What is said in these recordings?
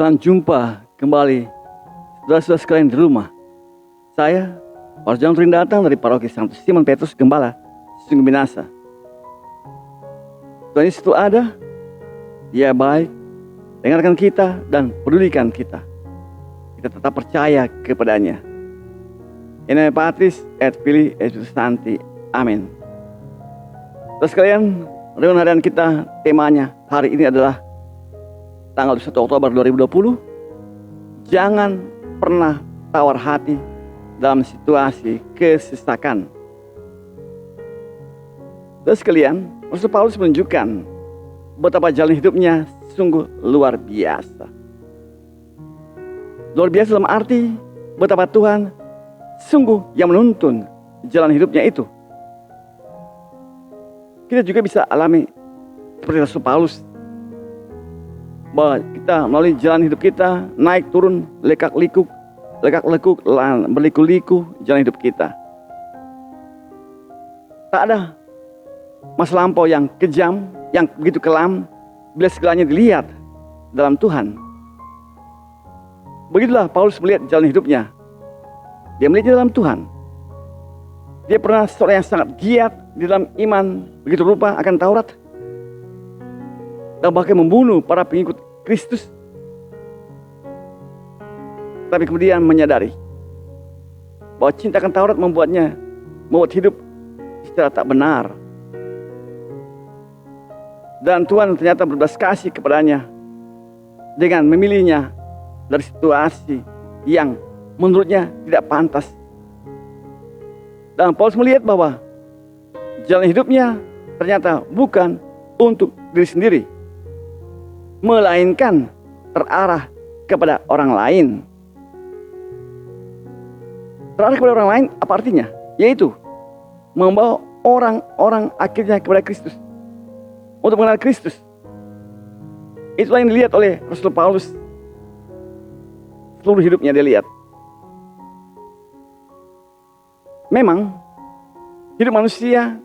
Selamat jumpa kembali saudara-saudara sekalian di rumah. Saya, Pastor John datang dari Paroki Santo Simon Petrus Gembala, Sungguh Minasa. Tuhan Yesus itu ada, Dia baik, dengarkan kita dan pedulikan kita. Kita tetap percaya kepadanya. In name Patris et Filii et Spiritus Sancti. Amin. Saudara sekalian, renungan harian kita temanya hari ini adalah tanggal 1 Oktober 2020. Jangan pernah tawar hati dalam situasi kesesakan. Saudara sekalian, Rasul Paulus menunjukkan betapa jalan hidupnya sungguh luar biasa. Luar biasa dalam arti betapa Tuhan sungguh yang menuntun jalan hidupnya itu. Kita juga bisa alami seperti Rasul Paulus, bahwa kita melalui jalan hidup kita naik turun, lekuk-lekuk, berliku-liku jalan hidup kita. Tak ada masa lampau yang kejam, yang begitu kelam, bila segalanya dilihat dalam Tuhan. Begitulah Paulus melihat jalan hidupnya. Dia melihat dalam Tuhan. Dia pernah seorang yang sangat giat di dalam iman, begitu rupa akan Taurat, dan bahkan membunuh para pengikut Kristus. Tapi kemudian menyadari bahwa cinta akan Taurat membuat hidup secara tak benar. Dan Tuhan ternyata berbelas kasih kepadanya dengan memilihnya dari situasi yang menurutnya tidak pantas. Dan Paulus melihat bahwa jalan hidupnya ternyata bukan untuk diri sendiri, melainkan terarah kepada orang lain. Terarah kepada orang lain apa artinya? Yaitu membawa orang-orang akhirnya kepada Kristus, untuk mengenal Kristus. Itulah yang dilihat oleh Rasul Paulus. Seluruh hidupnya dia lihat. Memang hidup manusia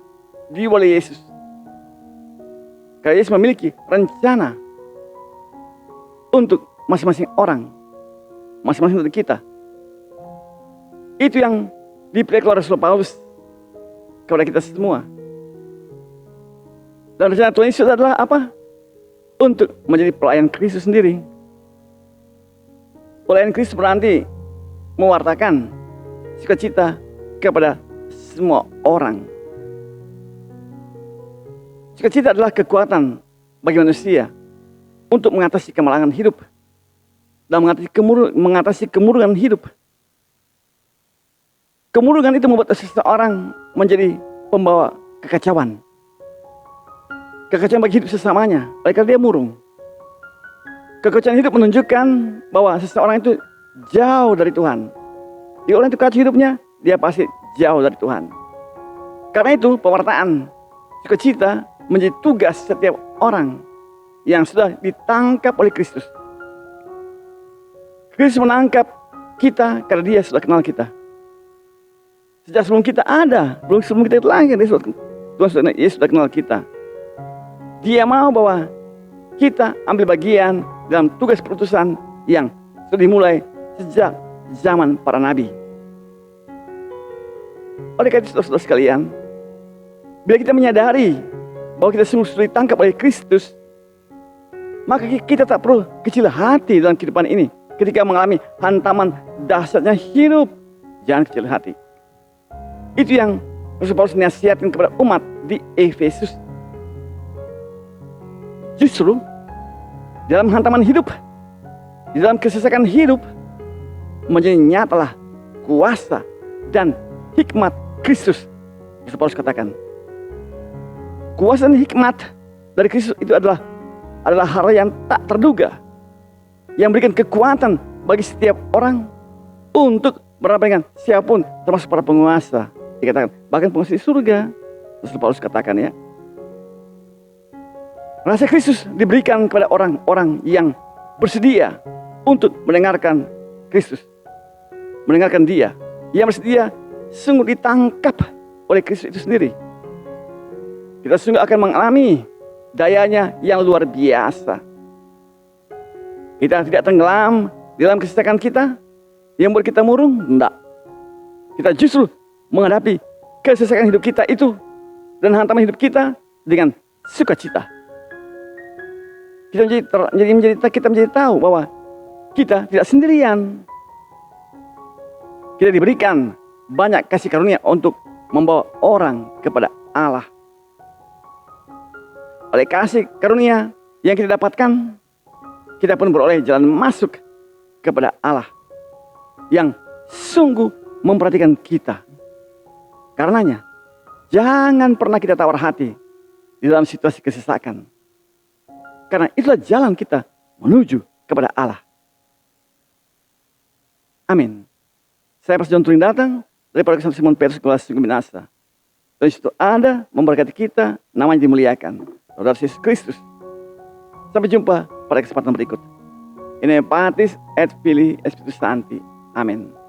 dibawa oleh Yesus. Karena Yesus memiliki rencana untuk masing-masing orang, masing-masing dari kita. Itu yang dipilih oleh Rasul Paulus kepada kita semua. Dan rencana Tuhan Yesus adalah apa? Untuk menjadi pelayan Kristus sendiri. Pelayan Kristus berarti mewartakan sukacita kepada semua orang. Sukacita adalah kekuatan bagi manusia untuk mengatasi kemalangan hidup dan mengatasi kemurungan hidup. Kemurungan itu membuat seseorang menjadi pembawa kekacauan. Kekacauan bagi hidup sesamanya, oleh karena dia murung. Kekacauan hidup menunjukkan bahwa seseorang itu jauh dari Tuhan. Jika orang itu kacau hidupnya, dia pasti jauh dari Tuhan. Karena itu pewartaan sukacita menjadi tugas setiap orang yang sudah ditangkap oleh Kristus. Kristus menangkap kita karena Dia sudah kenal kita. Sejak sebelum kita ada, sebelum kita lahir, Tuhan Yesus sudah kenal kita. Dia mau bahwa kita ambil bagian dalam tugas perutusan yang sudah dimulai sejak zaman para nabi. Oleh karena itu, saudara sekalian, bila kita menyadari bahwa kita semua sudah ditangkap oleh Kristus, maka kita tak perlu kecil hati dalam kehidupan ini. Ketika mengalami hantaman dahsyatnya hidup, jangan kecil hati. Itu yang Rasul Paulus nasihatkan kepada umat di Efesus. Justru dalam hantaman hidup, di dalam kesesakan hidup, menjadi nyatalah kuasa dan hikmat Kristus. Rasul Paulus katakan, kuasa dan hikmat dari Kristus itu adalah hal yang tak terduga, yang memberikan kekuatan bagi setiap orang untuk berhadapan dengan siapapun, termasuk para penguasa. Dikatakan bahkan penguasa di surga. Rasul Paulus katakan, ya, rahasia Kristus diberikan kepada orang-orang yang bersedia untuk mendengarkan Kristus, mendengarkan Dia. Yang bersedia sungguh ditangkap oleh Kristus itu sendiri. Kita sungguh akan mengalami dayanya yang luar biasa. Kita tidak tenggelam di dalam kesesakan kita yang membuat kita murung. Tidak. Kita justru menghadapi kesesakan hidup kita itu dan hantaman hidup kita dengan sukacita. Kita menjadi tahu bahwa kita tidak sendirian. Kita diberikan banyak kasih karunia untuk membawa orang kepada Allah. Oleh kasih karunia yang kita dapatkan, kita pun beroleh jalan masuk kepada Allah yang sungguh memperhatikan kita. Karenanya, jangan pernah kita tawar hati di dalam situasi kesesakan. Karena itulah jalan kita menuju kepada Allah. Amin. Saya Pastor John Turing datang dari Pondok Pesantren Simon Petrus kelas Sungai Minasa. Dan situ ada memberkati kita, namanya dimuliakan. Saudara Yesus Kristus. Sampai jumpa pada kesempatan berikut. In Patis et Filii et Spiritus Sancti. Amin.